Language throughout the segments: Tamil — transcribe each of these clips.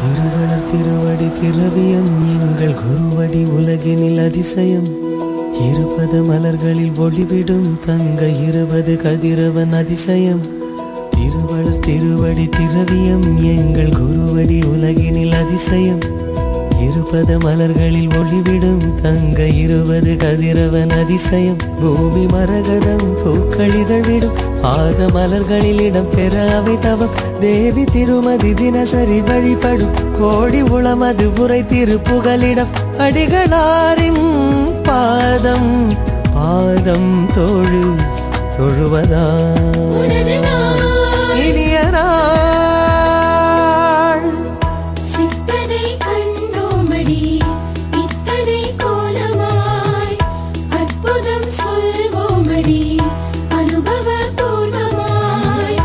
திருவளர் திருவடி திரவியம் எங்கள் குருவடி உலகினில் அதிசயம். 20 மலர்களில் ஒளிவிடும் தங்க 20 கதிரவன் அதிசயம். திருவளர் திருவடி திரவியம் எங்கள் குருவடி உலகினில் அதிசயம். 20 மலர்களில் ஒளிவிடும் தங்க 20 கதிரவன் அதிசயம். பூமி மரகதம் பூக்களிதழிடும் பாத மலர்களில் இடம் பெற அவை தவம். தேவி திருமதி தினசரி வழிபடும் கோடி உளமது உரை திருப்புகலிடம். அடிகளாரின் பாதம் பாதம் தொழுவதா இனிய நாள். சித்தனை கண்டோமடி இத்தனை கோலமாய் அற்புதம் சொல்வோமடி அனுபவ பூர்வமாய்.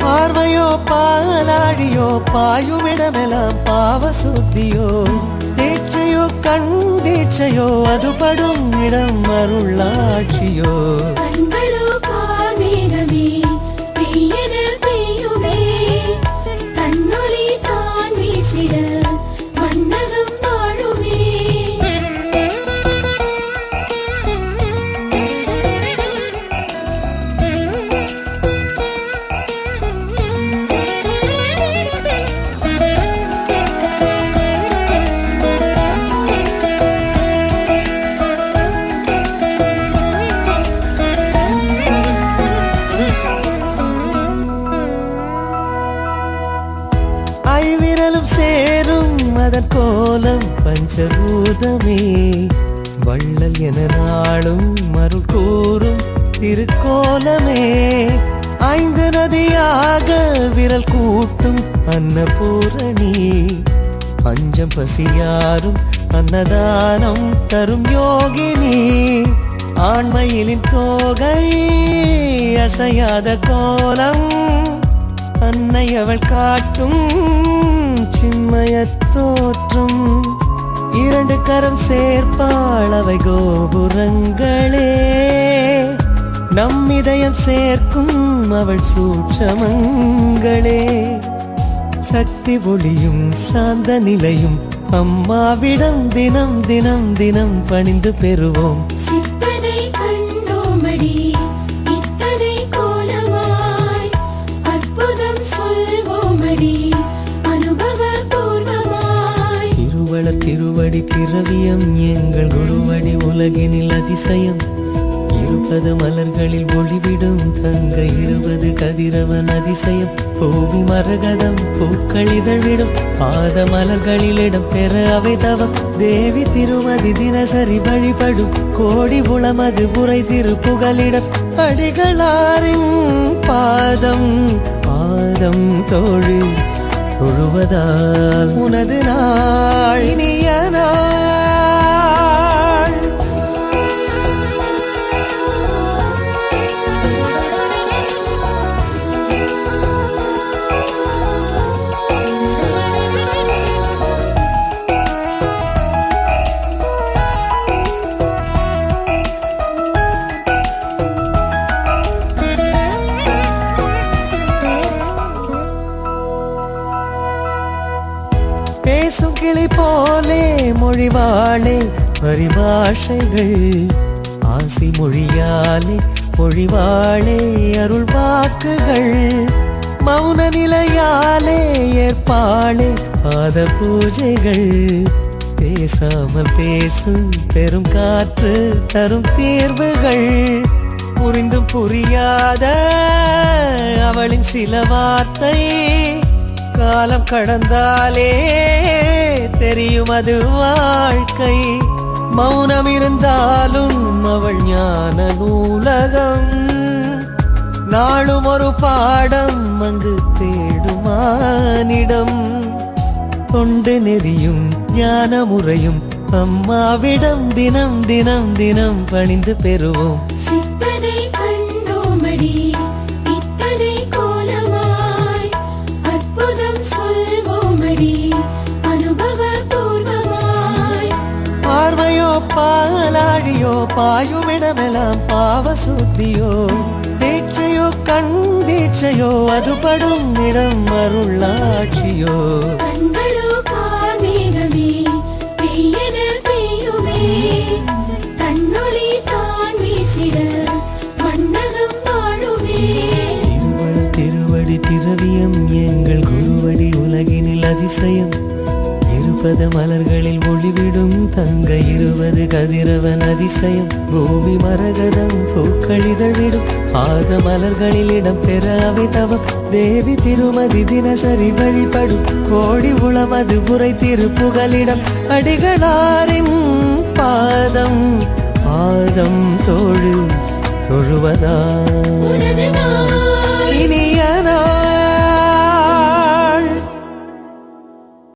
பார்வையோ பாலாழியோ பாயுமிடமெல்லாம் பாவ சுத்தியோ. தீட்சையோ கண்டீட்சையோ அதுபடும் இடம் அருளாட்சியோ. கண்களோ கார்மேகமே பெய்யென பெய்யுமே தன்னொளி தான் வீசிட மன்னகம் வாழுமே. ஐவிரலும் சேரும் அதன் கோலம் பஞ்சபூதமே. வள்ளல் என நாளும் மருள் கூறும் திருக்கோலமே. 5 நதியாக விரல் கூட்டும் அன்னபூரணி. பஞ்சம் பசியாரும் அன்னதானம் தரும் யோகினி. ஆண்மையிலின் தோகை அசையாத கோலம். அன்னை அவள் காட்டும் சின்மய தோற்றம். 2 கரம் சேர்ப்பாள் அவை கோபுரங்களே. நம் இதயம் சேர்க்கும் அவள் சூட்சமங்களே. சக்தி ஒளியும் சாந்த நிலையும் அம்மாவிடம் தினம் தினம் தினம் பணிந்து பெறுவோம். சித்தனை கண்டோமடி இத்தனை கோலமாய் அற்புதம் சொல்வோமடி அனுபவ பூர்வமாய். திருவளர் திருவடி திரவியம் எங்கள் குருவடி உலகினில் அதிசயம். 20 மலர்களில் ஒளிவிடும் தங்க 20 கதிரவன் அதிசயம். பூமி மரகதம் பூக்களிதழிடும் பாத மலர்களில் இடம் பெற அவை தவம். தேவி திருமதி தினசரி வழிபடும் கோடி உளமது உரை திருப்புகலிடம். அடிகளாரின் பாதம் பாதம் தொழுவதால் உனது நாள் இனிய நாள். பேசும் கிளி போலே மொழிவாளே பரிபாஷைகள். ஆசி மொழியாலே மொழிவாளே அருள் வாக்குகள். மௌன நிலையாலே ஏற்பாளே பாத பூஜைகள். பேசாமல் பேசும் பெரும் காற்று தரும் தீர்வுகள். புரிந்தும் புரியாத அவளின் சில வார்த்தை. காலம் கடந்தாலே தெரியும் அது வாழ்க்கை. மௌனம் இருந்தாலும் அவள் ஞான நூலகம். நாளும் ஒரு பாடம் அங்கு தேடுமானிடம். தொண்டு நெறியும் ஞான முறையும் அம்மாவிடம் தினம் தினம் தினம் பணிந்து பெறுவோம். சித்தனை கண்டோமடி இத்தனை கோலமாய் அற்புதம் சொல்வோமடி அனுபவ பூர்வமாய். பார்வையோ பாலாழியோ பாயுமிடமெல்லாம் பாவ சுத்தியோ. தீட்சையோ கண்டீட்சையோ அதுபடும் இடம் அருளாட்சியோ. கண்களோ திரவியம் எங்கள் குருவடி உலகினில் அதிசயம் இருபது மலர்களில் ஒளிவிடும் தங்க 20 கதிரவன் அதிசயம் பூமி மரகதம் பூக்கள் இதழிடும் ஆத மலர்களில் இடம் பெற அவை தவம் தேவி திருமதி தினசரி வழிபடும் கோடி உளமது புரை திருப்புகலிடம் அடிகளாரின் பாதம் பாதம் தொழுவதா உனது